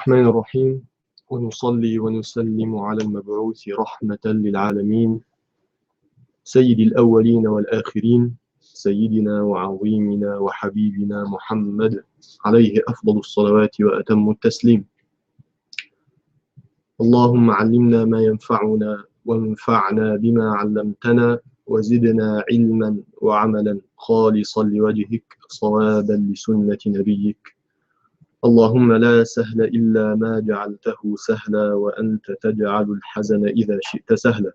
الرحمن الرحيم ونصلي ونسلم على المبعوث رحمة للعالمين سيد الأولين والآخرين سيدنا وعظيمنا وحبيبنا محمد عليه أفضل الصلوات وأتم التسليم. اللهم علمنا ما ينفعنا وانفعنا بما علمتنا وزدنا علما وعملا خالصا لوجهك صوابا لسنة نبيك. اللهم لا سهل إلا ما جعلته سهلا وأنت تجعل الحزن إذا شئت سهلا.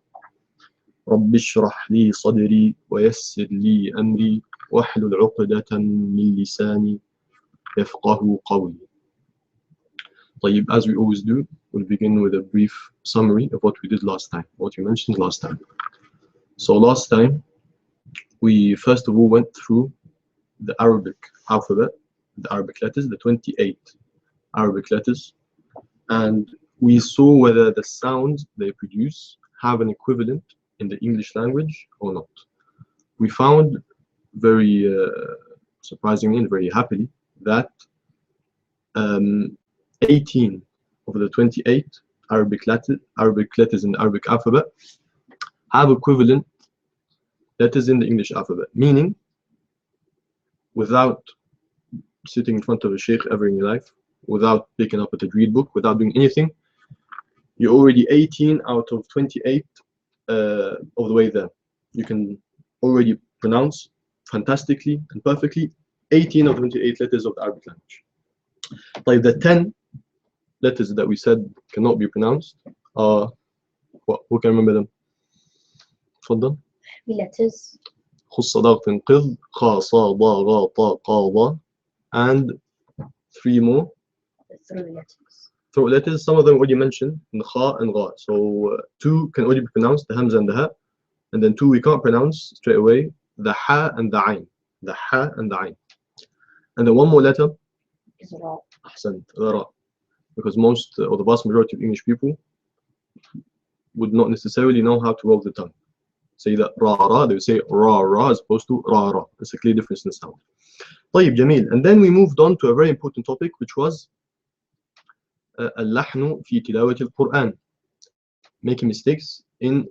رب اشرح لي صدري ويسر لي أمري واحلل عقدة من لساني يفقه قولي. طيب, as we always do, we'll begin with a brief summary of what we did last time, what we mentioned last time. So last time, we first of all went through the Arabic alphabet, the Arabic letters, the 28 Arabic letters, and we saw whether the sounds they produce have an equivalent in the English language or not. We found very surprisingly and very happily that 18 of the 28 Arabic letters in the Arabic alphabet have equivalent letters in the English alphabet, meaning without sitting in front of a sheikh ever in your life, without picking up a Tajweed book, without doing anything, you're already 18 out of 28 of the way there. You can already pronounce fantastically and perfectly 18 of 28 letters of the Arabic language. Like the 10 letters that we said cannot be pronounced are what? Who can remember them? تفضل. letters. خص ضغط قض خا صا ضا غا طا قا ضا, and 3 more Through letters. throat letters. Some of them already mentioned, kha and gha. So 2 can already be pronounced, the hamza and the ha, and then 2 we can't pronounce straight away, the ha and the ayn, the ha and the ayn. And then 1 more letter Is ra. ahsant, the ra, because most or the vast majority of English people would not necessarily know how to roll the tongue. Say that ra ra, they would say ra ra as opposed to ra ra. It's a clear difference in the sound. طيب جميل. And then we moved on to a very important topic, which was اللحن في تلاوة القرآن, making mistakes in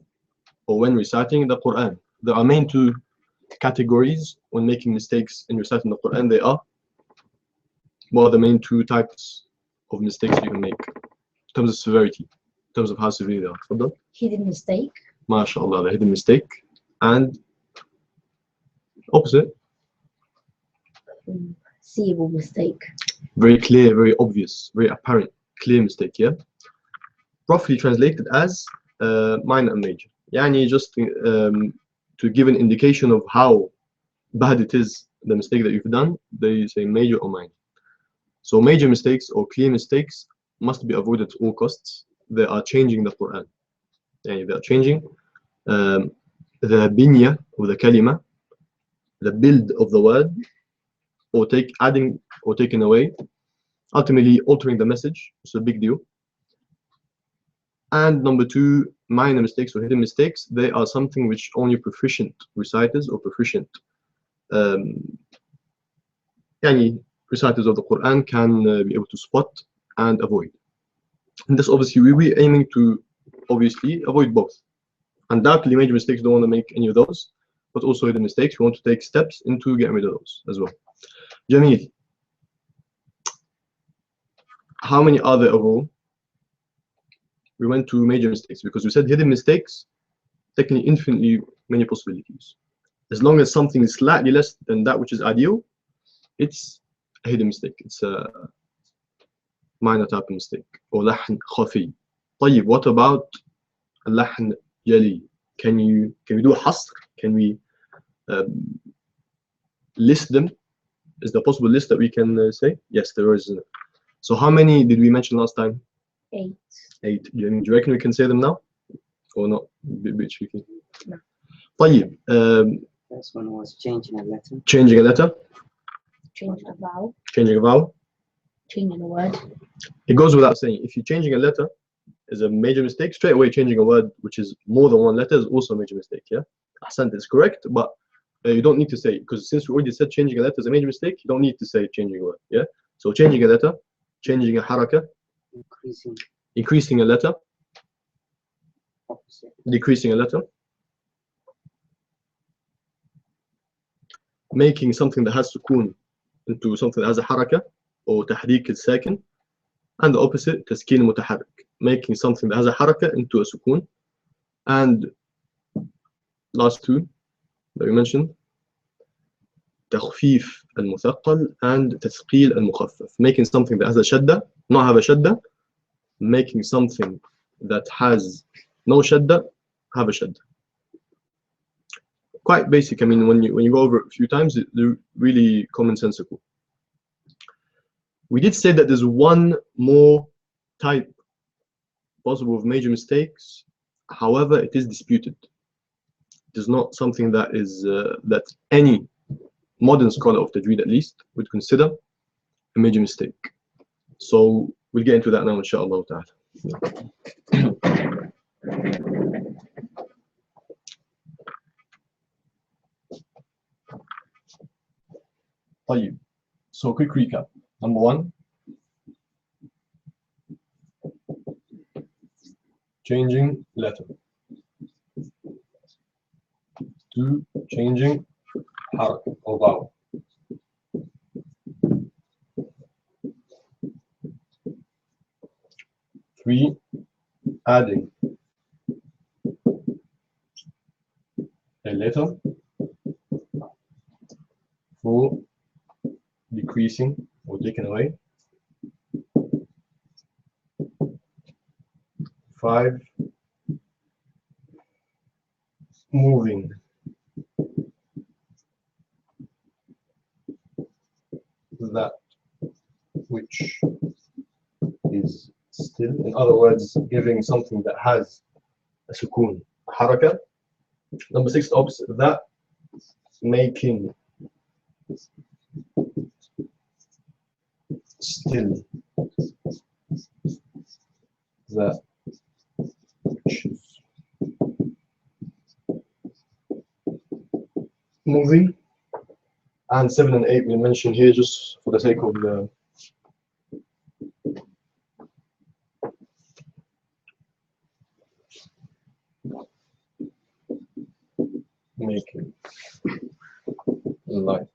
or when reciting the Quran. There are main 2 categories when making mistakes in reciting the Quran. They are, what are the main 2 types of mistakes you can make in terms of severity, in terms of how severe they are? تفضل. Hidden mistake. MashaAllah, the hidden mistake, and opposite, Seeable mistake. very clear, very obvious, very apparent, clear mistake, yeah? Roughly translated as minor and major. Yani just to give an indication of how bad it is, the mistake that you've done, they say major or minor. So major mistakes or clear mistakes must be avoided at all costs. They are changing the Quran. Yani they are changing the binya of the kalima, the build of the word, or adding or taking away, ultimately altering the message. It's a big deal. And number 2, minor mistakes or hidden mistakes, they are something which only proficient reciters or proficient reciters of the Quran can be able to spot and avoid. And this obviously we'll be aiming to obviously avoid both. Undoubtedly major mistakes, don't want to make any of those, but also hidden mistakes, we want to take steps into getting rid of those as well. Jameel, how many are there overall? We went to major mistakes because we said hidden mistakes, technically infinitely many possibilities. As long as something is slightly less than that which is ideal, it's a hidden mistake. It's a minor type of mistake. Or lahn khafi. طيب, what about lahn jali? Can we do a hasr? Can we list them? Is there a possible list that we can say? Yes, there is. So how many did we mention last time? 8. 8. Do you reckon we can say them now? Or not? A bit tricky. No. طيب, First one was changing a letter. changing a letter. Changing a vowel. Changing a vowel. Changing a word. It goes without saying, if you're changing a letter is a major mistake, straight away changing a word which is more than 1 letter is also a major mistake, yeah? Ahsant is correct, but you don't need to say it, because since we already said changing a letter is a major mistake, you don't need to say changing a word, yeah? So changing a letter, changing a haraka, Increasing. Increasing a letter. Opposite. Decreasing a letter. Making something that has sukun into something that has a haraka, or tahrik al-sakin. And the opposite, taskin mutaharrik. Making something that has a haraka into a sukun. And last two that we mentioned, تخفيف المثقل and تثقيل المخفف. Making something that has a shadda, not have a shadda. Making something that has no shadda, have a shadda. Quite basic. I mean, when you go over it a few times, they're really commonsensical. We did say that there's one more type possible of major mistakes. However, it is disputed. It is not something that is that any modern scholar of Tajweed at least would consider a major mistake. So we'll get into that now, inshallah ta'ala. طيب. So quick recap. Number one, changing letter. 2, changing haraka or vowel. 3, adding a letter. 4, decreasing or taken away. 5, moving that which is still, in other words, giving something that has a sukun, a haraka. Number 6, the opposite of that, making still that which is moving. And 7 and 8 we mentioned here just for the sake of the making light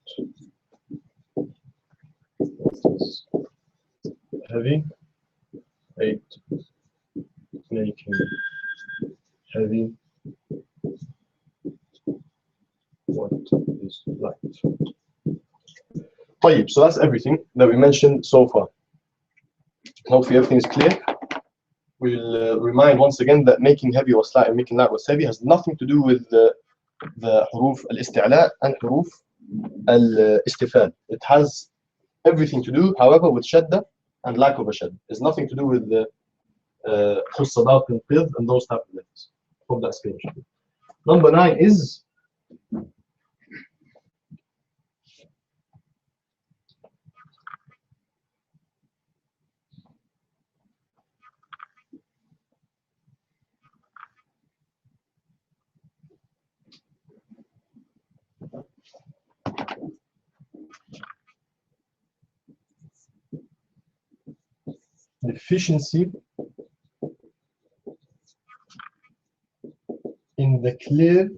heavy. 8, making heavy what is light. طيب, so that's everything that we mentioned so far. Hopefully everything is clear. We'll remind once again that making heavy was light and making light was heavy has nothing to do with the huruf al-isti'la and huruf al-istifal. It has everything to do, however, with shadda and lack of a shadda. It's nothing to do with the khussadat and qidh and those type of letters. Hope that's clear. Number 9 is deficiency in the clear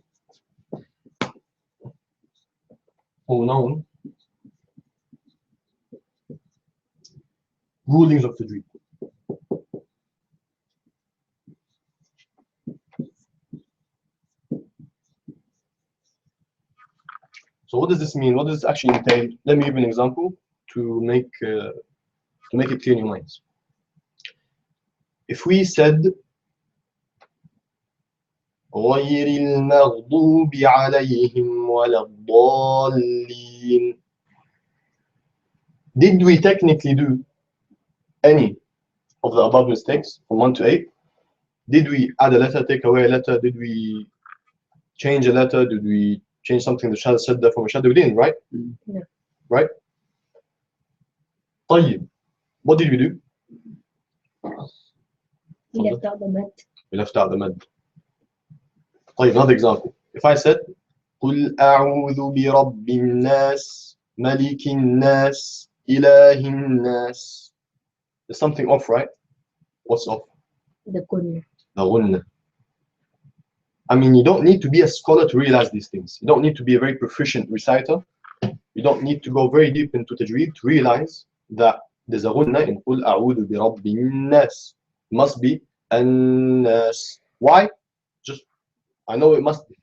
or known rulings of Tajweed. So what does this mean? What does this actually entail? Let me give an example to make it clear in your minds. If we said غير المغضوب عليهم ولا الضالين, did we technically do any of the above mistakes from 1 to 8? Did we add a letter, take away a letter? Did we change a letter? Did we change something that has shadda from a shadda? We didn't, right? No. Right? طيب, what did we do? We left out the mad. We left out the mad. طيب, another example. If I said قل أعوذ برب الناس ملك الناس إله الناس, there's something off, right? What's off? The gun. The ghunna. I mean, you don't need to be a scholar to realize these things. You don't need to be a very proficient reciter. You don't need to go very deep into Tajweed to realize that there's a ghunna in قُلْ أَعُوذُ بِرَبِّ النَّاسِ. Must be النَّاسِ. Why? Just, I know it must be.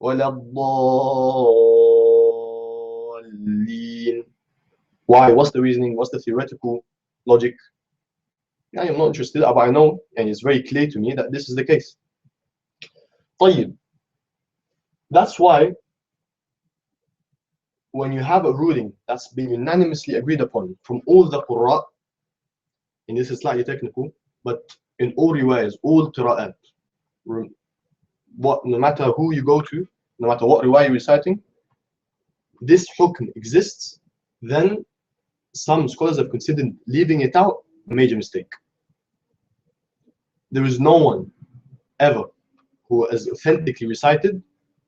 وَلَا الضَّالِّينَ. Why? What's the reasoning? What's the theoretical logic? I'm not interested, but I know, and it's very clear to me that this is the case. طيب. That's why when you have a ruling that's been unanimously agreed upon from all the Qurra, and this is slightly technical, but in all riwayas, all qira'at, no matter who you go to, no matter what riwayah you're reciting, this hukm exists, then some scholars have considered leaving it out a major mistake. There is no one ever who has authentically recited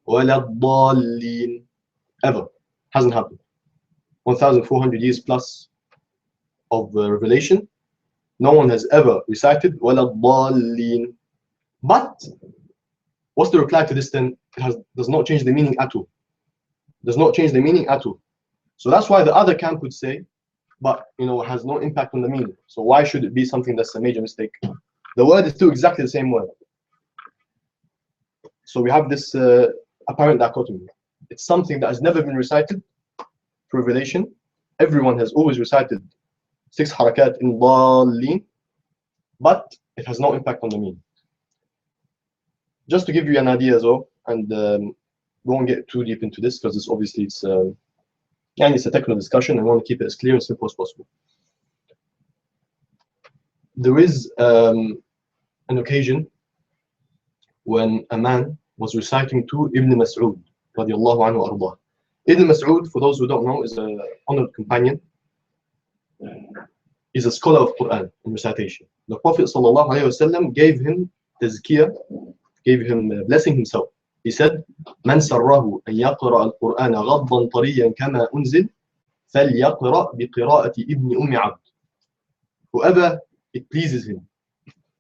وَلَا الضَّالِّينَ ever. Hasn't happened. 1,400 years plus of revelation, no one has ever recited وَلَا الضَّالِّينَ. But what's the reply to this then? It does not change the meaning at all. Does not change the meaning at all. So that's why the other camp would say, but has no impact on the meaning. So why should it be something that's a major mistake? The word is still exactly the same word. So we have this apparent dichotomy. It's something that has never been recited through revelation. Everyone has always recited 6 harakat in dhalin, but it has no impact on the meaning. Just to give you an idea as well, and we won't get too deep into this because it's obviously it's a technical discussion, and I want to keep it as clear and simple as possible. There is an occasion when a man was reciting to Ibn Mas'ud radiallahu anhu ardah. Ibn Mas'ud, for those who don't know, is an honored companion. He's a scholar of Quran in recitation. The Prophet sallallahu alaihi wasallam gave him tazkiyah, gave him blessing himself. He said, "Man sarrahu an yaqra al-Qur'an ghaddan tariyan kama unzil, falyaqra biqira'ati ibn Abd." Whoever it pleases him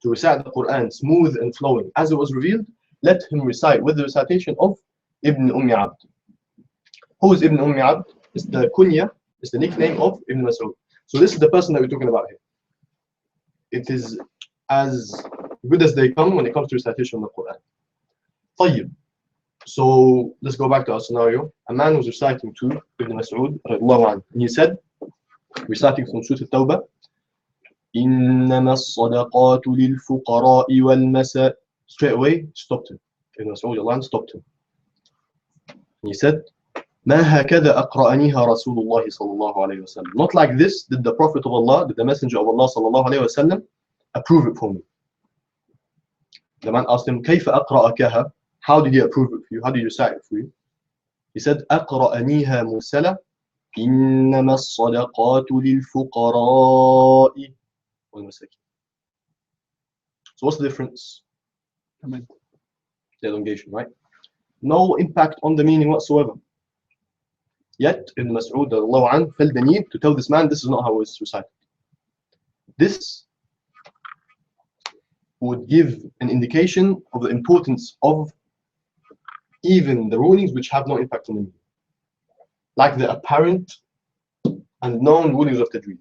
to recite the Quran smooth and flowing as it was revealed, let him recite with the recitation of Ibn Abd. Who is Ibn Abd? It's the kunya, it's the nickname of Ibn Mas'ud. So this is the person that we're talking about here. It is as good as they come when it comes to recitation of the Quran. طيب. So let's go back to our scenario. A man was reciting to Ibn Mas'ud and he said, reciting from Surah At-Tawbah, إنما الصدقات للفقراء والمساكين. Straight away stopped him. Ibn Mas'ud stopped him. He said, ما هكذا أقرأنيها رسول الله صلى الله عليه وسلم. Not like this did the Prophet of Allah, did the Messenger of Allah صلى الله عليه وسلم approve it for me. The man asked him, كيف أقرأكها? How did he approve it for you? How did you recite it for you? He said, أقرأنيها مرسلة إنما الصدقات للفقراء والمساكين. So what's the difference? The elongation, right? No impact on the meaning whatsoever. Yet Ibn Mas'ud felt the need to tell this man this is not how it's recited. This would give an indication of the importance of even the rulings which have no impact on the meaning, like the apparent and known rulings of Tajweed.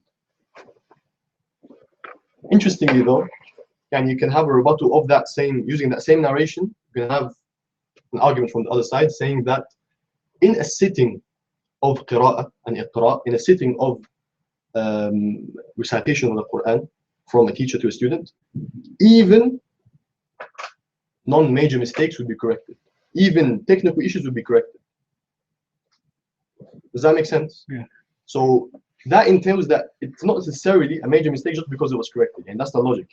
Interestingly though, and you can have a rebuttal of that same, using that same narration, you can have an argument from the other side saying that in a sitting of qira'ah and iqra', in a sitting of recitation of the Quran from a teacher to a student, even non-major mistakes would be corrected. Even technical issues would be corrected. Does that make sense? Yeah. So that entails that it's not necessarily a major mistake just because it was corrected, and that's the logic.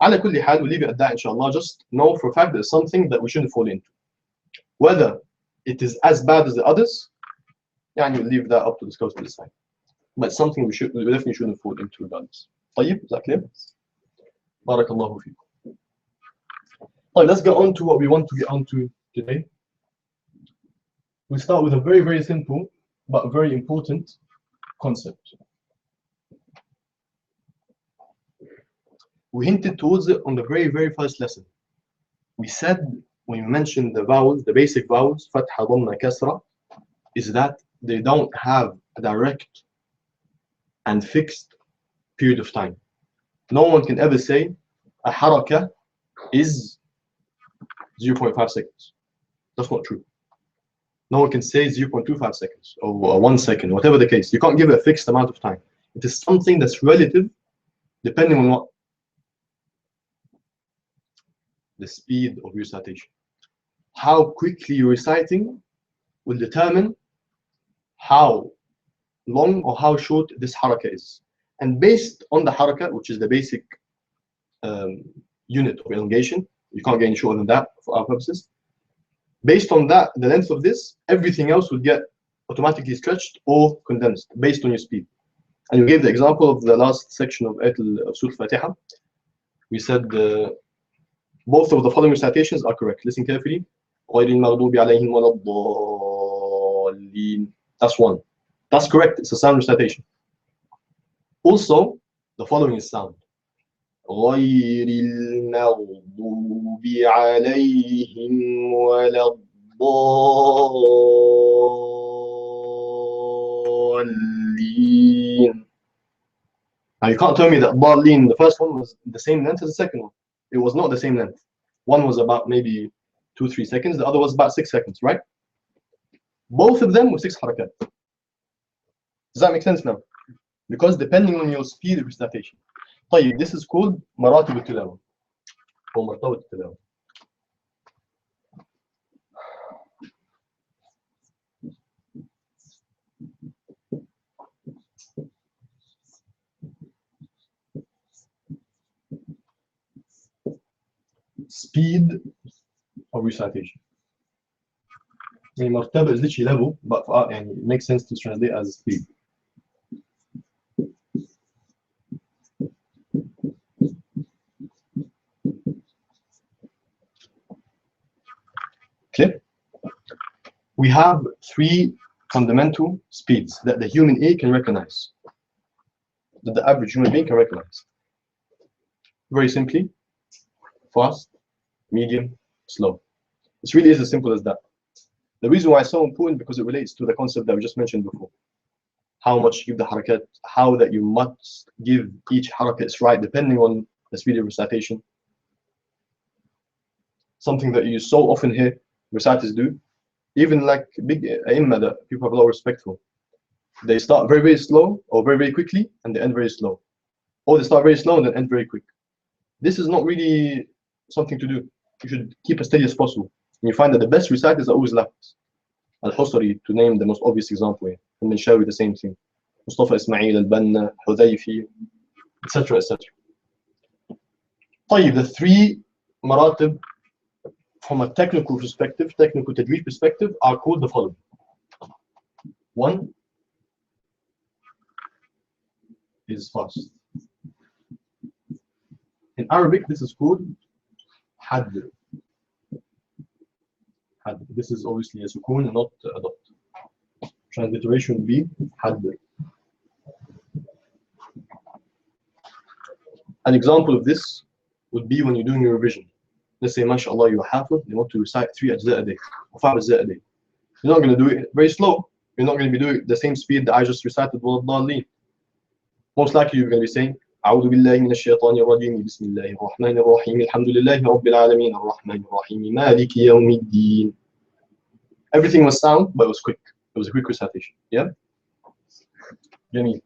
Ala kulli hal, we'll leave it at that, inshallah. Just know for a fact that it's something that we shouldn't fall into. Whether it is as bad as the others, and we'll leave that up to the scholars to decide. But something we definitely shouldn't fall into regardless. طيب, is that clear? Barakallahu feekum. Alright, let's get on to what we want to get on to today. We start with a very, very simple but very important concept. We hinted towards it on the very, very first lesson. We said, when we mentioned the vowels, the basic vowels, fatha, dhamma, kasra, is that they don't have a direct and fixed period of time. No one can ever say a haraka is 0.5 seconds. That's not true. No one can say 0.25 seconds or 1 second, whatever the case. You can't give it a fixed amount of time. It is something that's relative, depending on what? The speed of recitation. How quickly you're reciting will determine how long or how short this haraka is. And based on the haraka, which is the basic unit of elongation, you can't get any shorter than that for our purposes. Based on that, the length of this, everything else will get automatically stretched or condensed based on your speed. And we gave the example of the last section of Surah Al-Fatiha. We said both of the following recitations are correct. Listen carefully. That's one. That's correct. It's a sound recitation. Also, the following is sound. غير المغضوب عليهم ولا الضالين. Now you can't tell me that ضالين, the first one, was the same length as the second one. It was not the same length. One was about maybe 2-3 seconds. The other was about 6 seconds, right? Both of them were 6 harakat. Does that make sense now? Because depending on your speed of recitation. طيب, this is called مراتب التلاوة أو مرتبة التلاوة. Speed of recitation. يعني مرتبة is literally level, but يعني it makes sense to translate as speed. Clear? We have 3 fundamental speeds that the human ear can recognize, that the average human being can recognize. Very simply, fast, medium, slow. It really is as simple as that. The reason why it's so important, because it relates to the concept that we just mentioned before. How much you give the harakat, how that you must give each harakat its right depending on the speed of recitation. Something that you so often hear reciters do, even like big ai*imma that people have a lot of respect for. They start very, very slow or very, very quickly and they end very slow. Or they start very slow and then end very quick. This is not really something to do. You should keep as steady as possible. And you find that the best reciters are always left. Al-Husari, to name the most obvious example here. And Shawi, the same thing. Mustafa Ismail, Al-Banna, Hudayfi, etc. etc. طيب, the 3 maratib from a technical perspective, technical Tajweed perspective, are called the following. 1 is fast. In Arabic, this is called hadd. This is obviously a sukoon and not a dot. Transliteration would be hadd. An example of this would be when you're doing your revision. Let's say, mashallah, you're hafiz, you want to recite 3 ajza a day, or 5 ajza a day. You're not going to do it very slow. You're not going to be doing the same speed that I just recited. Most likely, you're going to be saying, أعوذ بالله من الشيطان الرجيم بسم الله الرحمن الرحيم الحمد لله رب العالمين الرحمن الرحيم مالك يوم الدين. Everything was sound, but it was quick. It was a quick recitation. Yeah? Jameel.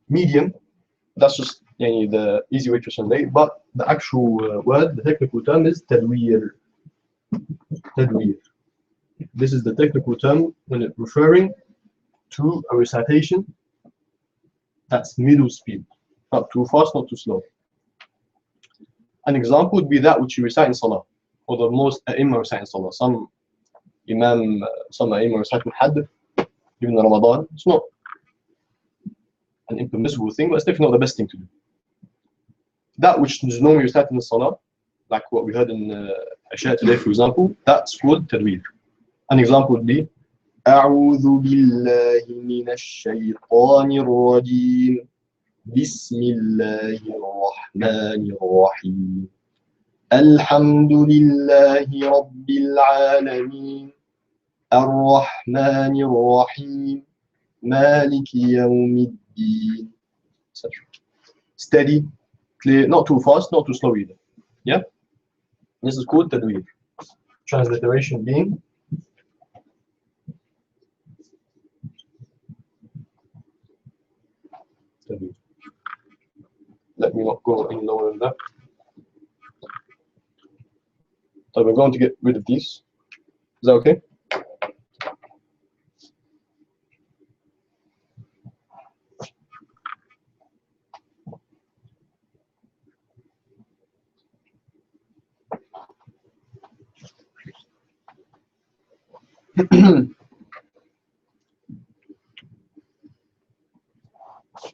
Medium, that's just the easy way to translate, but the actual word, the technical term is tadweer. Tadweer. This is the technical term when it's referring to a recitation that's middle speed, not too fast, not too slow. An example would be that which you recite in Salah, or the most ai*imma recite in Salah. Some ai*imma recite with hadd, even in Ramadan. It's not an impermissible thing, but it's definitely not the best thing to do. That which is normally recited in the Salah, like what we heard in Asha today, for example, that's called Tajweed. An example would be أعوذ بالله من الشيطان الرجيم بسم الله الرحمن الرحيم الحمد لله رب العالمين الرحمن الرحيم مالك يوم الدين. Steady, clear, not too fast, not too slow either. Yeah? This is called Tajweed. Transliteration being Tajweed. Let me not go any lower than that. So we're going to get rid of these. Is that okay?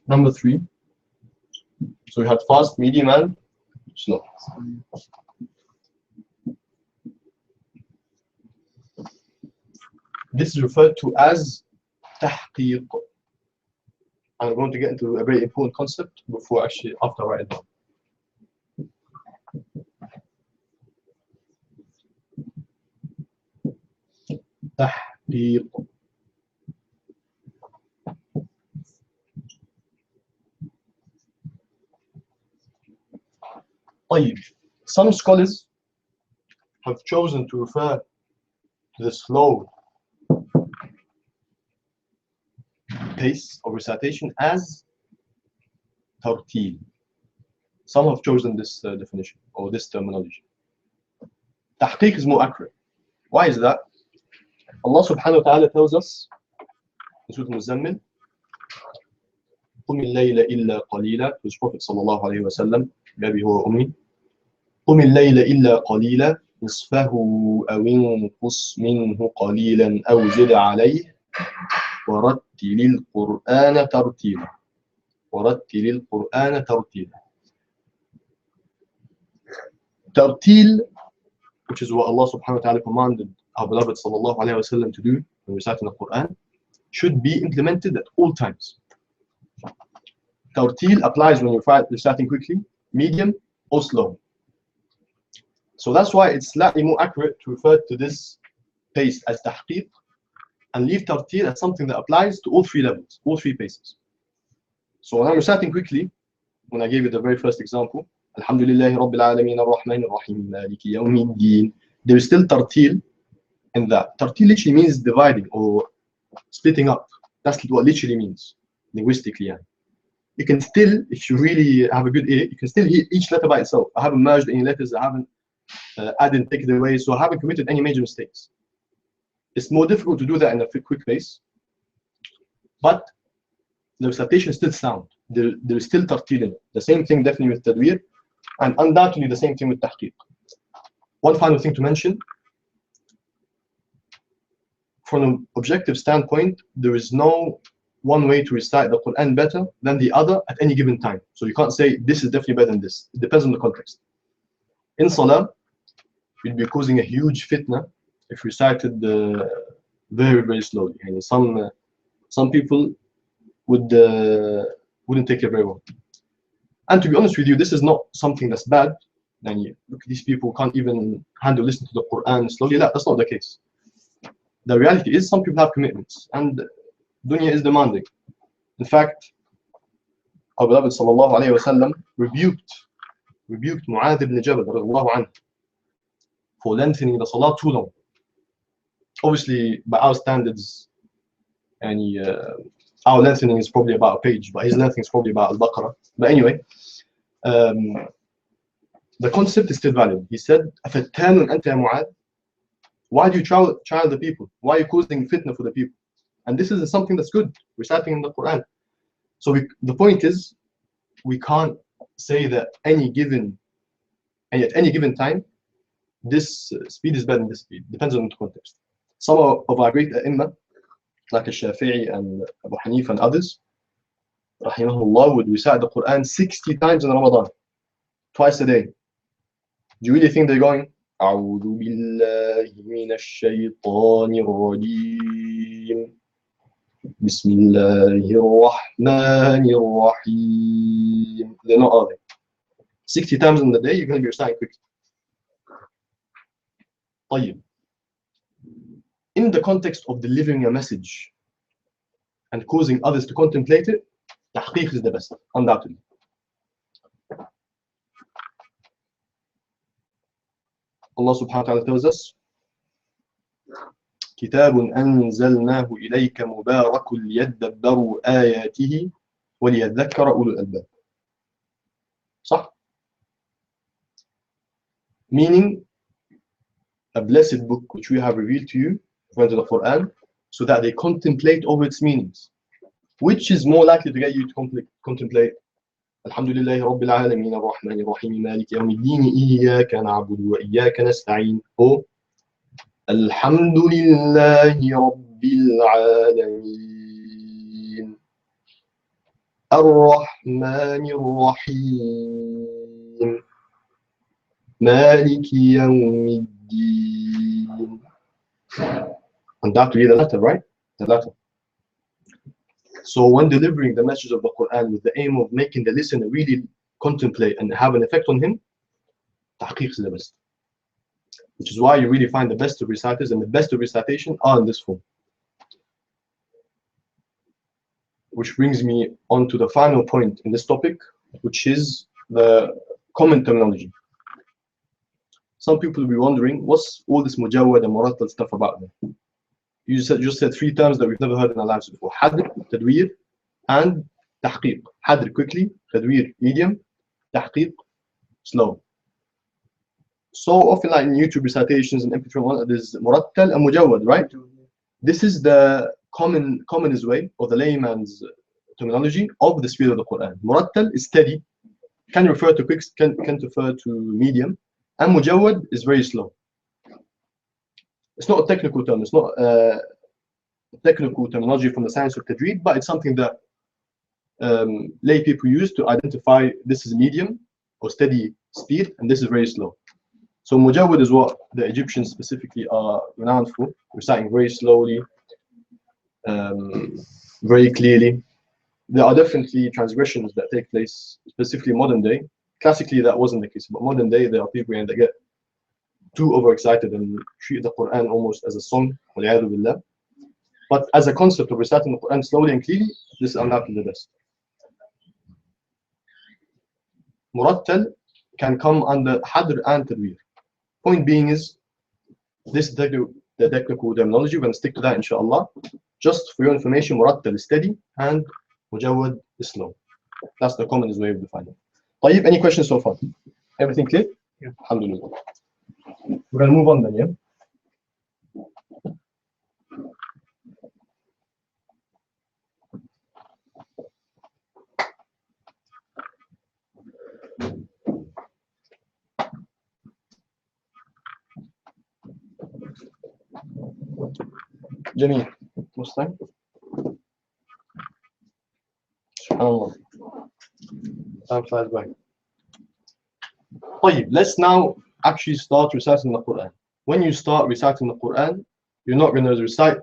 Number 3. So we had fast, medium, and slow. This is referred to as tahqiq. I'm going to get into a very important concept after I write it down. Tahqiq. Some scholars have chosen to refer to the slow pace of recitation as tartil. Some have chosen this definition or this terminology. Tahqiq is more accurate. Why is that? Allah subhanahu wa ta'ala tells us in Surah Al-Muzammil, قُمِ اللَّيْلَ إِلَّا قَلِيلًا, to his Prophet sallallahu alayhi wa sallam, بأبي هو أمي, قُمِ اللَّيْلَ إِلَّا قَلِيلًا نِصْفَهُ أَوْ انقُصْ مِنْهُ قَلِيلًا أَوْ زِدْ عَلَيْهِ وَرَتِّلِ الْقُرْآنَ تَرْتِيلًا. وَرَتِّلِ الْقُرْآنَ تَرْتِيلًا. Tartil, which is what Allah subhanahu wa ta'ala commanded our beloved sallallahu alayhi wa sallam to do when reciting the Quran, should be implemented at all times. Tartil applies when you're reciting quickly, medium, or slow. So that's why it's slightly more accurate to refer to this pace as tahqiq and leave tartil as something that applies to all 3 levels, all 3 paces. So when I'm reciting quickly, when I gave you the very first example, Alhamdulillahi Rabbil Alameen Ar-Rahman Ar-Rahim Maliki Yawmiddin, there is still tartil in that. Tartil literally means dividing or splitting up. That's what literally means, linguistically. You can still, if you really have a good ear, you can still hear each letter by itself. I haven't merged any letters, I haven't added and taken away, so I haven't committed any major mistakes. It's more difficult to do that in a quick pace, but the recitation is still sound. There is still tartil in it. The same thing definitely with tadweer, and undoubtedly the same thing with tahqiq. One final thing to mention, from an objective standpoint, there is no one way to recite the Quran better than the other at any given time. So you can't say this is definitely better than this. It depends on the context. In Salah, you'd be causing a huge fitna if recited very, very slowly. And some people wouldn't take it very well. And to be honest with you, this is not something that's bad. Then look, these people can't even handle listening to the Quran slowly. No, that's not the case. The reality is some people have commitments, and dunya is demanding. In fact, our beloved sallallahu alayhi wa sallam rebuked Mu'adh ibn Jabal radiallahu anhu for lengthening the salah too long. Obviously, by our standards, and our lengthening is probably about a page, but his lengthening is probably about Al-Baqarah. But anyway, the concept is still valid. He said, أَفَتَّانٌ أَنْتَ يَا مُعَاذ? Why do you child the people? Why are you causing fitna for the people? And this is something that's good, reciting in the Quran. So the point is, we can't say that at any given time, this speed is better than this speed. Depends on the context. Some of our great Imam, like Shafi'i and Abu Hanifa and others, rahimahullah, would recite the Quran 60 times in Ramadan, twice a day. Do you really think they're going أعوذ بالله من الشيطان الرجيم بسم الله الرحمن الرحيم. They're not, are they? 60 times in the day, you're going to be reciting quickly. طيب. In the context of delivering a message and causing others to contemplate it, تحقيق is the best, undoubtedly. Allah subhanahu wa ta'ala tells us, كتاب أنزلناه إليك مبارك ليدبروا آياته وليذكر أولو الألباب. صح? Meaning, a blessed book which we have revealed to you, according to the Quran, so that they contemplate over its meanings. Which is more likely to get you to contemplate? Alhamdulillahi Rabbil Alameen Ar-Rahman Ar-Rahim Malik Yawm Ad-Din Iyyaka na'budu wa iyyaka nasta'in. Or Alhamdulillahi Rabbil Alameen Ar-Rahman Ar-Rahim Malik Yawm Ad-Din. And that to be the letter, right? The letter. So when delivering the message of the Quran with the aim of making the listener really contemplate and have an effect on him, tahqiq is the best. Which is why you really find the best of reciters and the best of recitation are in this form. Which brings me on to the final point in this topic, which is the common terminology. Some people will be wondering, what's all this mujawwad and murattal stuff about them? You just said 3 terms that we've never heard in our lives before. Hadr, tadweer, and tahqiq. Hadr, quickly. Tadweer, medium. Tahqiq, slow. So often, like in YouTube recitations and MP3, there's murattal and mujawwad, right? This is the commonest way, or the layman's terminology of the speed of the Quran. Murattal is steady, can refer to quick, can refer to medium, and mujawwad is very slow. It's not a technical term, it's not a technical terminology from the science of Tajweed, but it's something that lay people use to identify this is medium or steady speed, and this is very slow. So mujawwad is what the Egyptians specifically are renowned for, reciting very slowly, very clearly. There are definitely transgressions that take place, specifically modern day. Classically, that wasn't the case, but modern day, there are people that get too overexcited and treat the Quran almost as a song. But as a concept of reciting the Quran slowly and clearly, this is undoubtedly the best. Murattal can come under Hadr and Tadweer. Point being is, this is the technical terminology. We're going to stick to that, inshallah. Just for your information, Murattal is steady and Mujawwad is slow. That's the commonest way of defining it. طيب, any questions so far? Everything clear? Yeah. Alhamdulillah. We're going to move on then, yeah? جميل. What's time? SubhanAllah. Time flies by. طيب, let's now actually start reciting the Quran. When you start reciting the Quran, you're not going to recite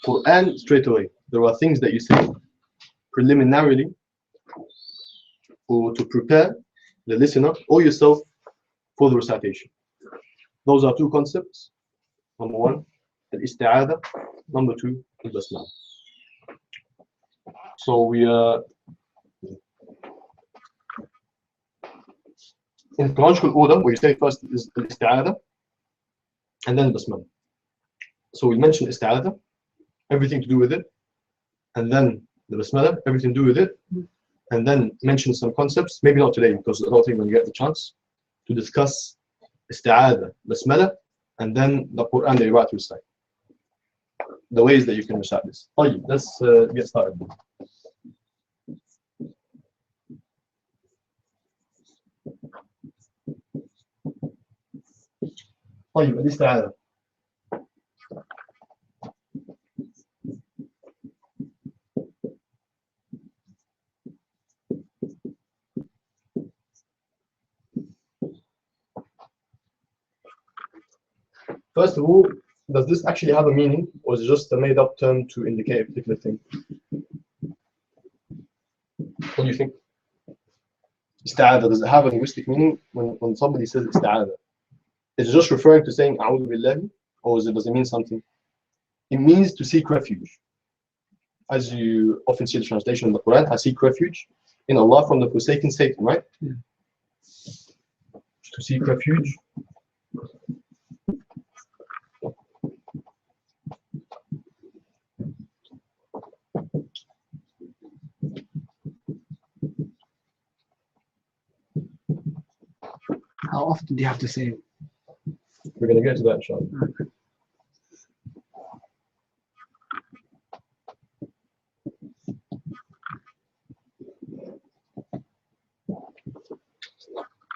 Quran straight away. There are things that you say preliminarily or to prepare the listener or yourself for the recitation. Those are 2 concepts. Number 1, Isti'adha. Number 2, Basmalah. So we are in chronological order, where you say first is Isti'adha and then Basmalah. So we mentioned Isti'adha, everything to do with it, and then the Basmalah, everything to do with it, and then mention some concepts, maybe not today, because I don't think we're going to get the chance to discuss Isti'adha, Basmalah, and then the Quran that you're about to recite. The ways that you can recite this. Let's get started. الاستعاذة. First of all, does this actually have a meaning, or is it just a made-up term to indicate a particular thing? What do you think? Isti'adha, does it have a linguistic meaning when somebody says isti'adha? Is it just referring to saying A'udhu Billahi, or does it mean something? It means to seek refuge. As you often see the translation in the Quran, I seek refuge in Allah from the forsaken Satan, right? Yeah. To seek refuge. How often do you have to say it? We're going to get to that, inshallah. Okay.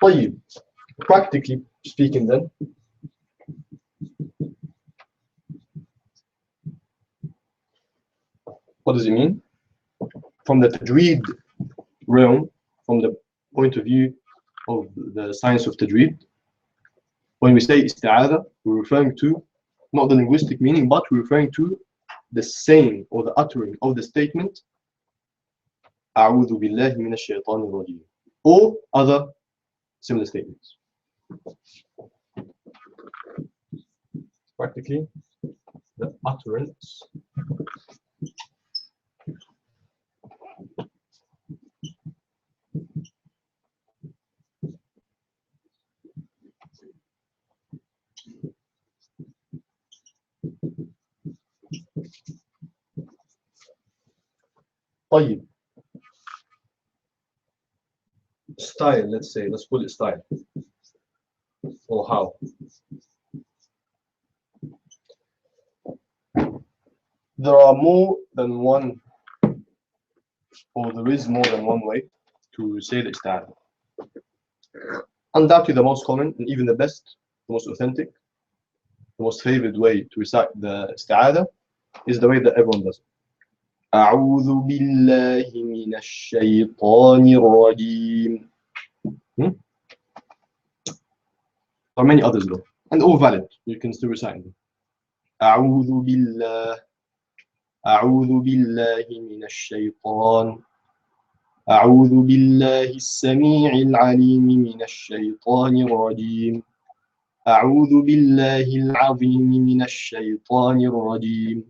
طيب, practically speaking then, what does it mean? From the Tajweed realm, from the point of view of the science of Tajweed, when we say Isti'adha, we're referring to not the linguistic meaning, but we're referring to the saying or the uttering of the statement أعوذ بالله من الشيطان الرجيم, or other similar statements. Practically, the utterance طيب. Style, let's say, let's call it style. Or how? There are more than one, or there is more than one way to say the Isti'adha. Undoubtedly the most common, and even the best, the most authentic, the most favored way to recite the Isti'adha is the way that everyone does it. أعوذ بالله من الشيطان الرجيم. There are many others though, and all valid. You can still recite them. أعوذ بالله من الشيطان. أعوذ بالله السميع العليم من الشيطان الرجيم. أعوذ بالله العظيم من الشيطان الرجيم.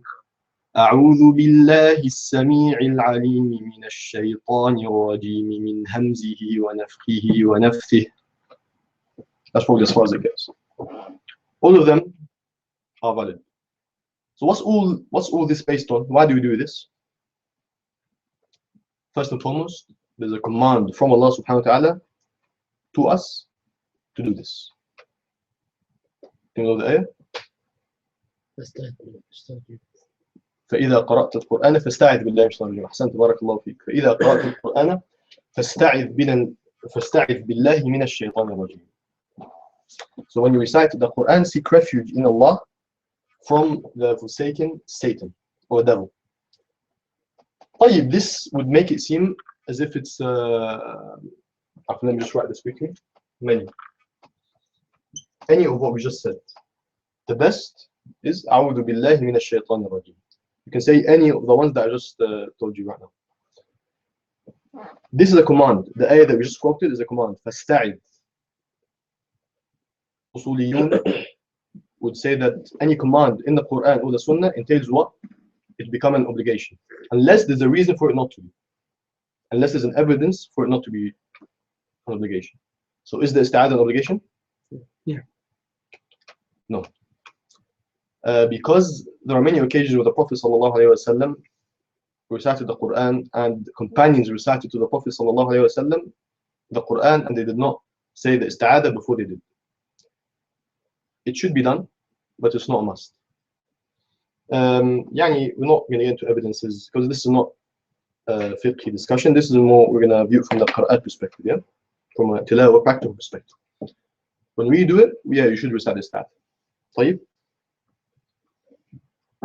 أعوذ بالله السميع العليم من الشيطان الرجيم من همزه ونفخه ونفثه. That's probably as far as it gets. All of them are valid. So what's all this based on? Why do we do this? First and foremost, there's a command from Allah subhanahu wa ta'ala to us to do this. You know the ayah? فإذا قرأت القرآن فاستعذ بالله من الشيطان الرجيم. أحسنت بارك الله فيك. فإذا قرأت القرآن فاستعذ بالله من الشيطان الرجيم. So when you recite the Quran, seek refuge in Allah from the forsaken Satan or devil. طيب, this would make it seem as if it's let me just write this quickly. Any of what we just said. The best is أعوذ بالله من الشيطان الرجيم. You can say any of the ones that I just told you right now. This is a command. The ayah that we just quoted is a command. فاستعذ. Usuliyun would say that any command in the Quran or the Sunnah entails what? It becomes an obligation. Unless there's a reason for it not to be. Unless there's an evidence for it not to be an obligation. So is the Isti'adha an obligation? Yeah. No. Because there are many occasions where the Prophet ﷺ recited the Quran and companions recited to the Prophet ﷺ the Quran, and they did not say the Isti'adha before they did. It should be done, but it's not a must. We're not going to get into evidences because this is not a fiqh discussion. This is more, we're going to view it from the Qur'an perspective, yeah? From a tilawah practical perspective. When we do it, yeah, you should recite this Isti'adha. طيب?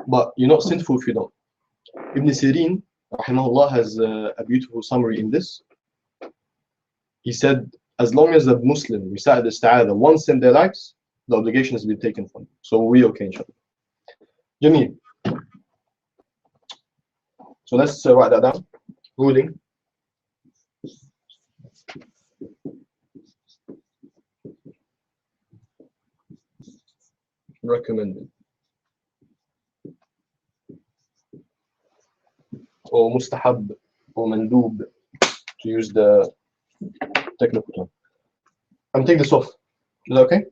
But you're not sinful if you don't. Ibn Sirin, rahimahullah, has a beautiful summary in this. He said, as long as the Muslim recited the Isti'adha once in their lives, the obligation has been taken from you. So we okay, inshallah. Jameel. So let's write that down. Ruling. Recommended. Or mustahab or mandoob, to use the technical term. I'm take this off. Is that okay?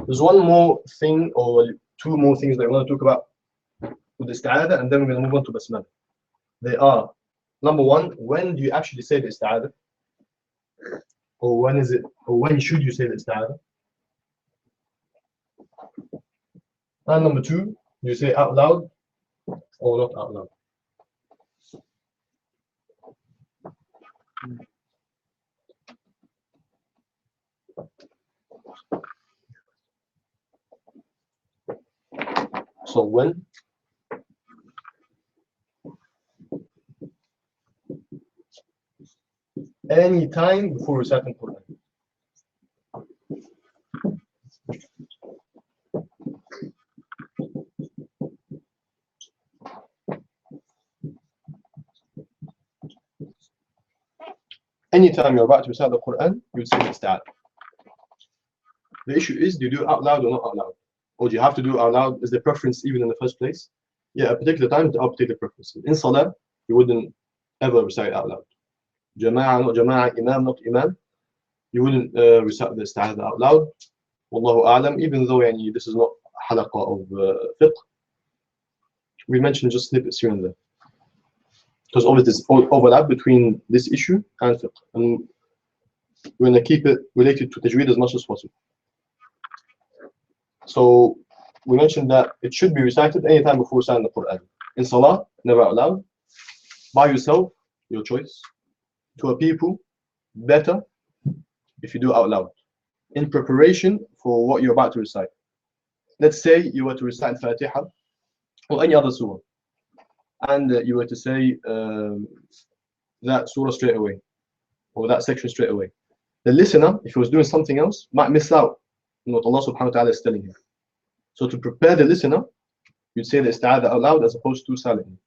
There's one more thing or two more things that I want to talk about with Isti'adha, and then we're going to move on to Basmalah. They are, number one, when do you actually say the Isti'adha? Or when is it, or when should you say the Isti'adha? And number two, do you say out loud or not out loud? So when? Any time before reciting Quran. Anytime you're about to recite the Quran, you would say Isti'adha. The issue is, do you do it out loud or not out loud? Or do you have to do it out loud? Is the preference even in the first place? Yeah, a particular time to update the preference. In Salah, you wouldn't ever recite out loud. Jama'ah, not Jama'ah, Imam, not Imam. You wouldn't recite the Isti'adha out loud. Wallahu a'lam, even though this is not halaqah of fiqh. We mentioned just snippets here and there. Because obviously there's overlap between this issue and fiqh. And we're going to keep it related to Tajweed as much as possible. So we mentioned that it should be recited anytime before reciting the Quran. In Salah, never out loud. By yourself, your choice. To a people, better if you do it out loud. In preparation for what you're about to recite. Let's say you were to recite Fatiha or any other surah, and you were to say that surah straight away, or that section straight away. The listener, if he was doing something else, might miss out on what Allah subhanahu wa ta'ala is telling him. So to prepare the listener, you'd say the Isti'adha out loud as opposed to silently.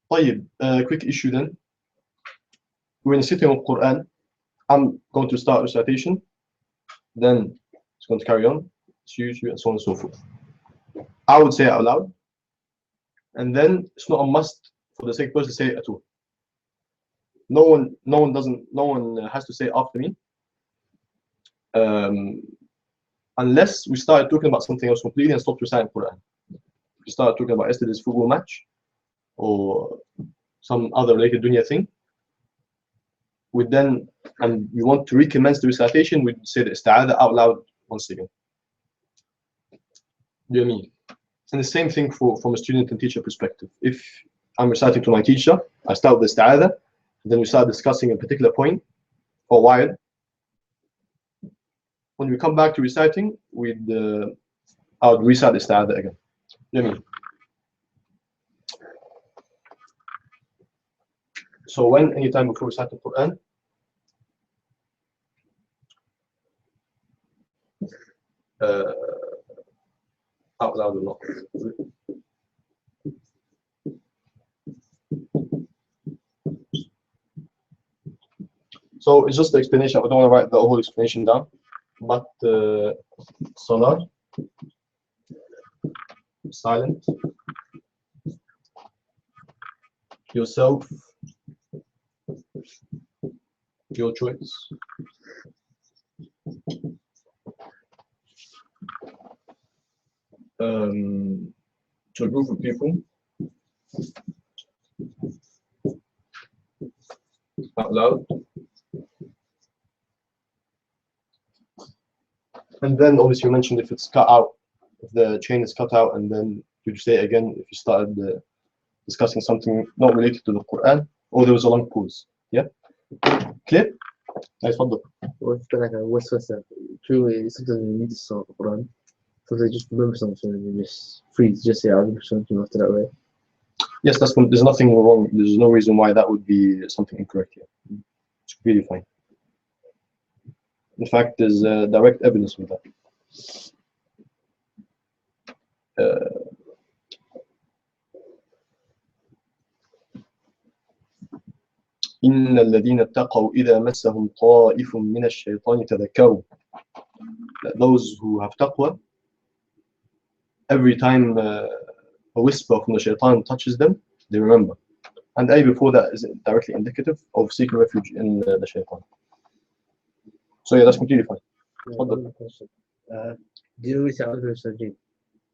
Quick issue then. We're in a sitting of Quran. I'm going to start recitation, then it's going to carry on, and so on and so forth. I would say it out loud, and then it's not a must for the second person to say it at all. No one has to say it after me, unless we start talking about something else completely and stop reciting Quran. If we start talking about yesterday's football match or some other related dunya thing, and we want to recommence the recitation, we'd say the Isti'adha out loud once again. Do you mean? And the same thing from a student and teacher perspective. If I'm reciting to my teacher, I start with the Isti'adha, then we start discussing a particular point for a while. When we come back to reciting, I would recite the Isti'adha again. Do you mean? So when, anytime before reciting Quran, out loud or not. So it's just the explanation. I don't want to write the whole explanation down, but Salah, silent, yourself, your choice. To a group of people, out loud, and then obviously you mentioned if it's cut out, if the chain is cut out, and then you say it again if you started discussing something not related to the Quran, or there was a long pause. Yeah, clear? Nice, fadl. What's like a waswasa? Truly, sometimes you need to start the Quran. Sometimes you just remember something and you just freeze, just say, I'll something after that way. Yes, there's nothing wrong. There's no reason why that would be something incorrect here. It's really fine. In fact, there's direct evidence with that. إن الذين اتقوا إذا مسهم طائف من الشيطان تذكروا. Those who have taqwa, every time a whisper from the shaitan touches them, they remember. And A before that is directly indicative of seeking refuge in the shaitan. So yeah, that's completely fine. One question. Do you read out of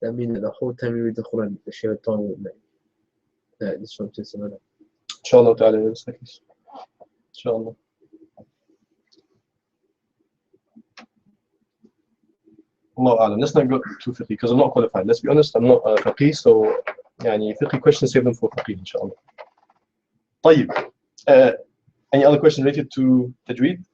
that means that the whole time you read the Quran, the shaitan will disrupt this and that? Inshallah ta'ala, yes, inshallah. Allah A'lam. Let's not go to fiqh because I'm not qualified. Let's be honest, I'm not faqih, so يعني fiqh questions save them for faqih, inshallah. طيب. Any other question related to Tajweed?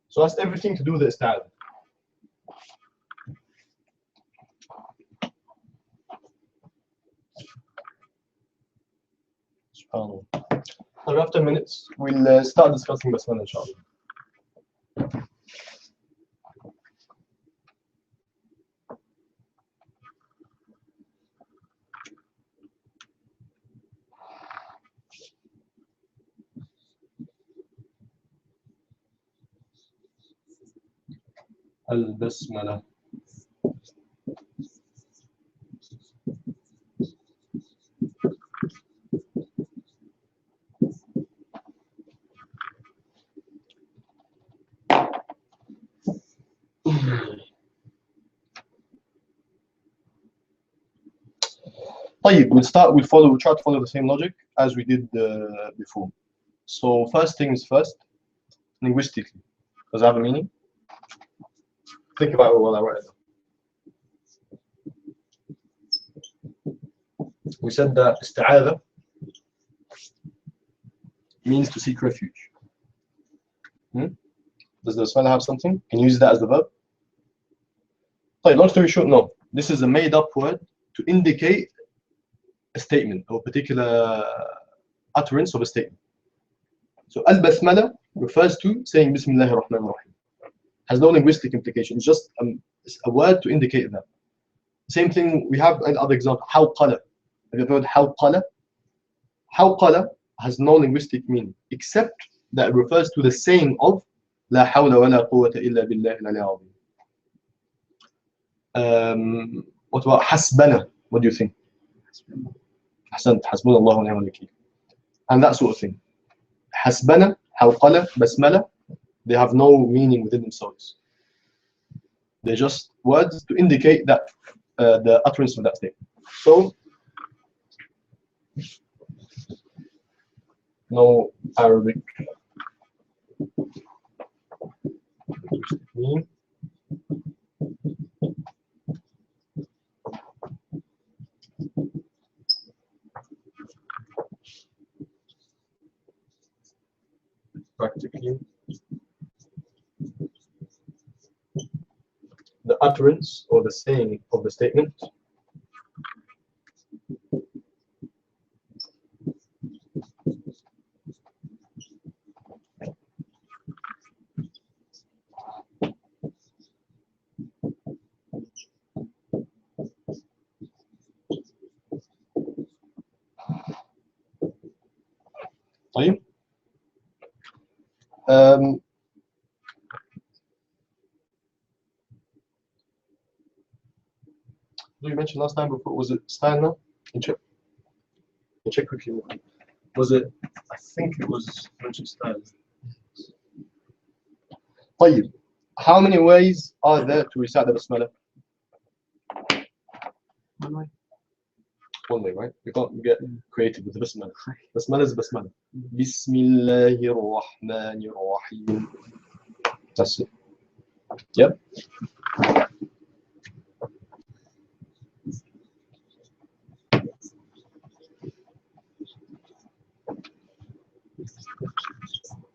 So that's everything to do with the Isti'adha. SubhanAllah. Now after minutes, we'll start discussing Basmalah, inshallah. البسملة. طيب, we'll try to follow the same logic as we did before. So first things first, linguistically. Does it have a meaning? Think about it while I write it down. We said that Isti'adha means to seek refuge. Does the Basmalah have something? Can you use that as the verb? Long story short, no. This is a made-up word to indicate a statement or a particular utterance of a statement. So al-Basmalah refers to saying Bismillahir Rahmanir Rahim. Has no linguistic implication. It's just a word to indicate that. Same thing we have another example. Hawqala. Have you heard Hawqala? Hawqala has no linguistic meaning except that it refers to the saying of La hawla wa la quwwata illa billahi al-ali azim. What about Hasbana? What do you think? Ahsant, Hasbuna Allah wa ni'mal wakeel. And that sort of thing. Hasbana, Hawqala, Basmala, they have no meaning within themselves. They're just words to indicate that the utterance of that statement. So, no Arabic meaning. Practically, the utterance or the saying of the statement طيب. You mentioned last time before, was it style now? Check quickly. Was it? I think it was mentioned style. طيب. How many ways are there to recite the Basmalah? One way, right? You can't get creative with the Basmalah. Basmalah is Basmalah. Bismillahir Rahmanir Rahim. That's it. Yep.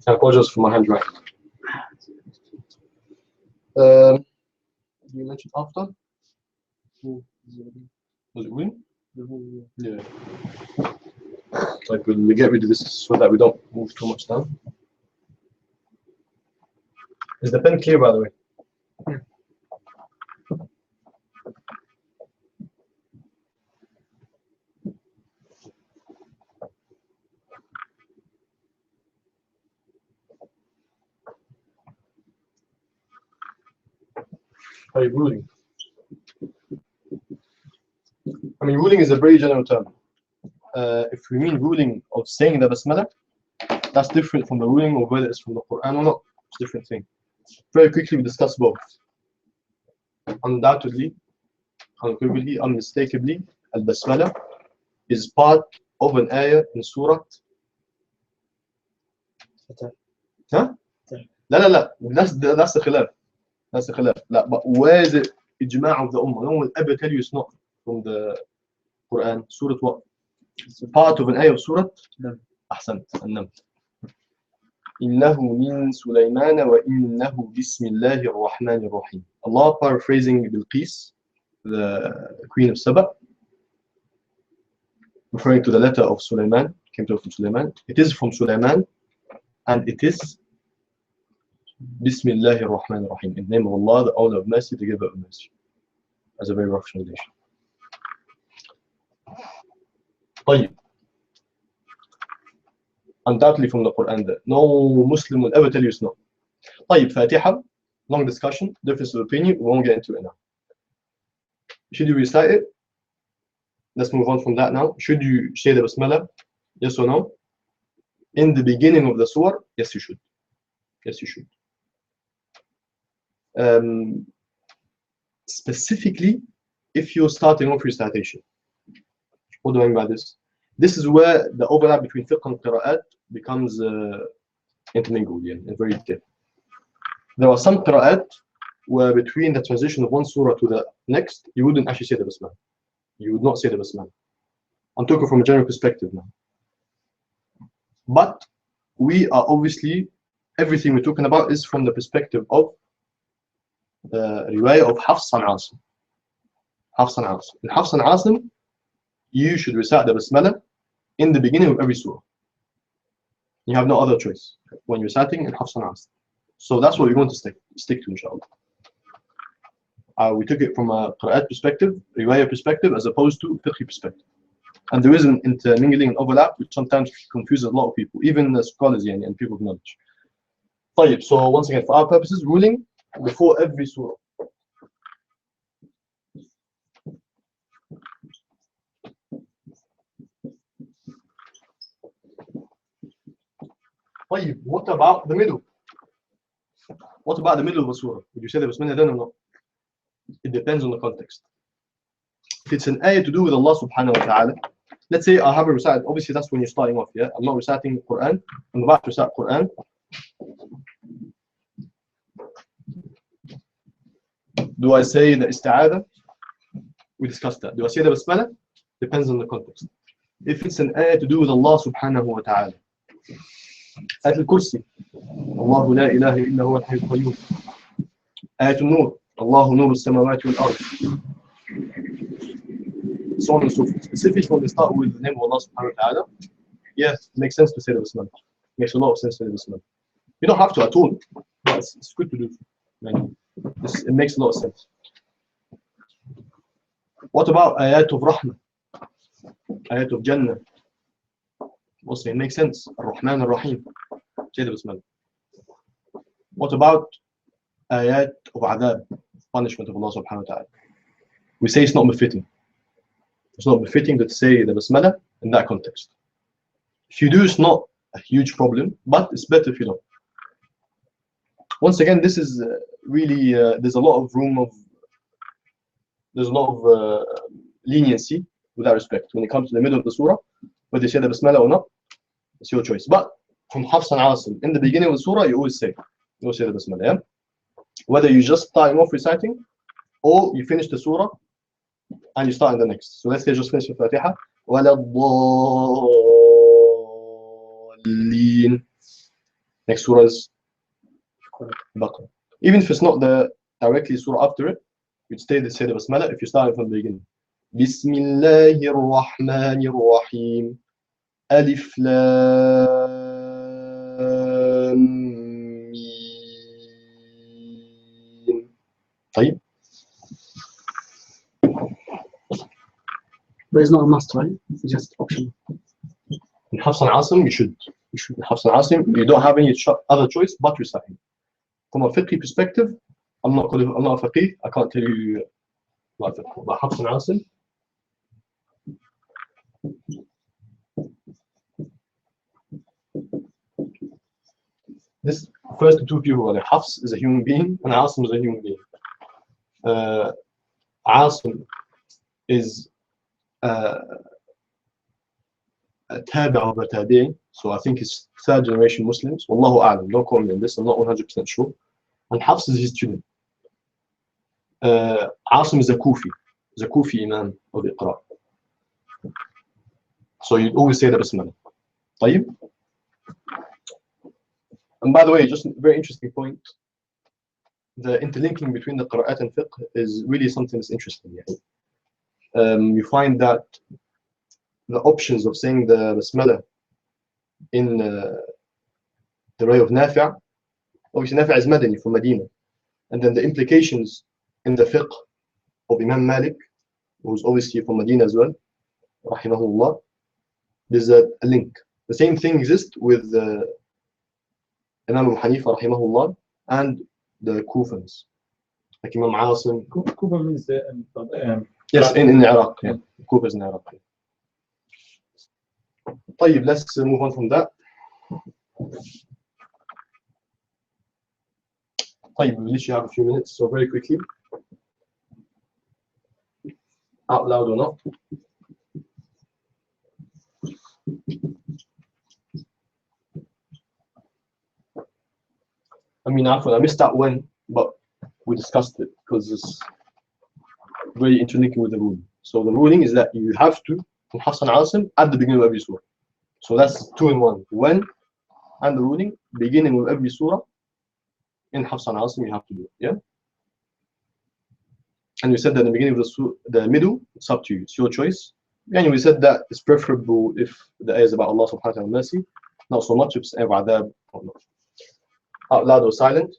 I apologize for my handwriting. You mentioned after? Was it win? Yeah. Like we'll get rid of this so that we don't move too much down. Is the pen clear, by the way? Are you ruling? I mean, ruling is a very general term. If we mean ruling of saying the Basmalah, that's different from the ruling of whether it's from the Quran or not. It's a different thing. Very quickly, we discuss both. Undoubtedly, unequivocally, unmistakably, Al-Basmalah is part of an ayah in Surah. Huh? لا that's the khilaf. That's the khilaf. But where is it ijma' of the ummah? No one will ever tell you it's not from the Quran. Surah what? It's part of an ayah of Surah أحسنت النمل. إنه من سليمان وإنه بسم الله الرحمن الرحيم. Allah paraphrasing Bilqis, the queen of Saba, referring to the letter of Sulaiman, came to from Sulaiman. It is from Sulaiman, and it is Bismillahir Rahmanir Rahim, in the name of Allah, the owner of mercy, the giver of mercy, as a very rough translation. طيب. Undoubtedly from the Quran, that no Muslim will ever tell you it's not. طيب, Fatiha, long discussion, difference of opinion, we won't get into it now. Should you recite it? Let's move on from that now. Should you say the Basmalah? Yes or no? In the beginning of the surah? Yes, you should. Yes, you should. Specifically, if you're starting off recitation. What do I mean by this? This is where the overlap between fiqh and qira'at becomes intermingled and very deep. There are some qira'at where between the transition of one surah to the next, you wouldn't actually say the Basmalah. You would not say the Basmalah. I'm talking from a general perspective now. But we are obviously, everything we're talking about is from the perspective of the riwayah of Hafs and Asim. Hafs and Asim. In Hafs and Asim, you should recite the Basmalah in the beginning of every surah. You have no other choice when you're reciting in Hafs and Asim. So that's what we're going to stick to, inshallah. We took it from a Qur'an perspective, riwayah perspective, as opposed to fiqh perspective. And there is an intermingling and overlap, which sometimes confuses a lot of people, even the scholars and people of knowledge. طيب, so once again, for our purposes, ruling before every surah. طيب, what about the middle? What about the middle of a surah? Would you say the Basmalah then or not? It depends on the context. If it's an ayah to do with Allah subhanahu wa ta'ala, let's say I have a recite, obviously that's when you're starting off, yeah? I'm not reciting the Quran, I'm about to recite Quran. Do I say the Isti'adha? We discussed that. Do I say the Basmalah? Depends on the context. If it's an ayah to do with Allah subhanahu wa ta'ala, Ayat al-Kursi, Allahu la ilaha illa huwa al-hayyul qayyum. Ayat al-Nur, Allahu nuru as-samawati wal-ard. So on and so forth. Specifically when they start with the name of Allah subhanahu wa ta'ala, yes, it makes sense to say the Basmalah. It makes a lot of sense to say the Basmalah. You don't have to at all, but it's good to do. It makes a lot of sense. What about ayat of Rahmah? Ayat of Jannah? Also, it makes sense. Ar-Rahman Ar-Rahim. Say the Basmalah. What about ayat of Adab? Punishment of Allah subhanahu wa ta'ala. We say it's not befitting. It's not befitting to say the Basmalah in that context. If you do, it's not a huge problem, but it's better if you don't. Once again, this is really, there's a lot of leniency with that respect. When it comes to the middle of the surah, whether you say the Basmalah or not, it's your choice. But from Hafs and Asim, in the beginning of the surah, you always say the Basmalah, yeah? Whether you just starting off reciting, or you finish the surah, and you start in the next. So let's say just finish the Fatiha. وَلَا الضَّالِّينَ. Next surah is Baqarah. Even if it's not the directly surah after it, you'd say the Basmalah if you started from the beginning. Bismillahir Rahmanir Rahim. Alif Lam Mim. طيب. But it's not a must, right? It's just optional. In Hafs and Asim, you should. In Hafs and Asim, you don't have any other choice but reciting. From a fiqh perspective, I'm not a faqih, I can't tell you about fiqh. But Hafs and Asim, this first two people, like Hafs is a human being and Asim is a human being. Asim is a tabi' of a tabi'i, so I think it's third generation Muslims. Wallahu a'lam, don't quote me on this, I'm not 100% sure. And Hafs is his student. Asim is a Kufi Imam of Iqra. So you'd always say the Basmalah. طيب. And by the way, just a very interesting point, the interlinking between the Qira'at and fiqh is really something that's interesting. You find that the options of saying the Basmalah in the way of Nafi', obviously Nafi' is Madani from Medina, and then the implications in the fiqh of Imam Malik, who's obviously from Medina as well, rahimahullah, there's a link. The same thing exists with Imam Abu Hanifa rahimahullah and the Kufans, like Imam Asim. Kufa means Yes, in Iraq. Yeah. Kufa is in Iraq. طيب, let's move on from that. طيب, we literally have a few minutes, so very quickly, out loud or not. I mean, I missed that when, but we discussed it because it's very interlinking with the ruling. So the ruling is that you have to, in Hafs and Asim, at the beginning of every surah. So that's 2 in 1. When and the ruling, beginning with every surah, in Hafs and Asim, you have to do it. Yeah? And we said that in the beginning of the middle, it's up to you. It's your choice. And we said that it's preferable if the ayah is about Allah subhanahu wa ta'ala mercy, not so much if it's about adab or not. Out loud or silent.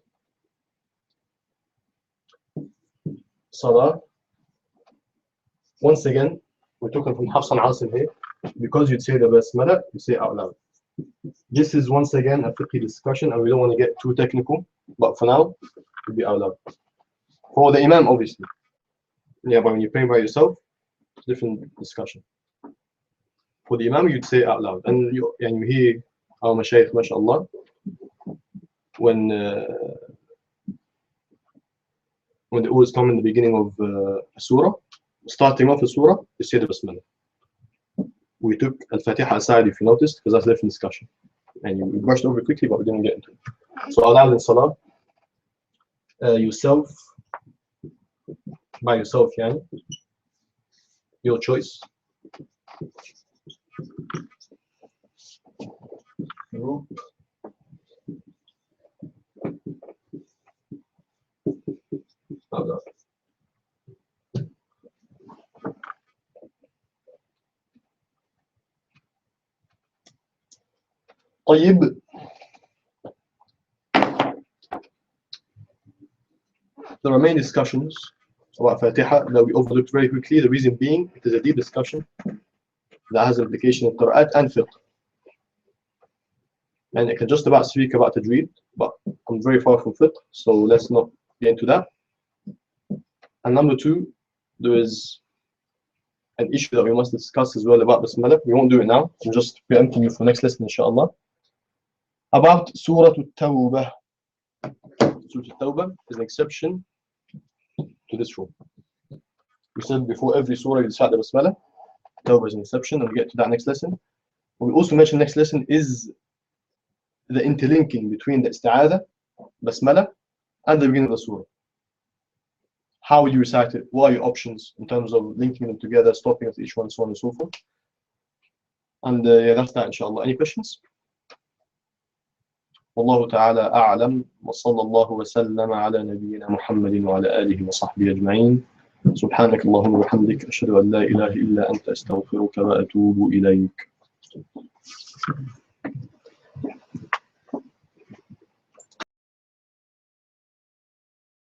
Salah. Once again, we're talking from Hafs and Asim here. Because you'd say the Basmalah, you say out loud. This is once again a fiqh discussion and we don't want to get too technical, but for now, it'll be out loud. For the Imam, obviously. Yeah, but when you're praying by yourself, it's a different discussion. For the Imam, you'd say out loud. And you hear our Mashaykh, mashallah, when they always come in the beginning of a surah, starting off a surah, you say the Basmalah. We took Al-Fatiha aside, if you noticed, because that's a different discussion. And we brushed over quickly, but we didn't get into it. So allow in Salah, yourself, by yourself, yani, your choice. Group. طيب. There are many discussions about Fatiha that we overlooked very quickly. The reason being, it is a deep discussion that has implication in Qur'an and fiqh. And I can just about speak about Tajweed, but I'm very far from fiqh, so let's not get into that. And number 2, there is an issue that we must discuss as well about Basmalah. We won't do it now. I'm just preempting you for next lesson, inshallah. About Surah At-Tawbah. Surah At-Tawbah is an exception to this rule. We said before every surah you recite the Basmalah. Tawbah is an exception, and we'll get to that next lesson. What we also mentioned next lesson is the interlinking between the Isti'adha, Basmalah, and the beginning of the surah. How will you recite it? What are your options in terms of linking them together, stopping at each one, so on and so forth? And yeah, that's that, inshallah. Any questions? والله تعالى أعلم، وصلى الله وسلم على نبينا محمد وعلى آله وصحبه أجمعين. سبحانك اللهم وبحمدك، أشهد أن لا إله إلا أنت، أستغفرك وأتوب إليك.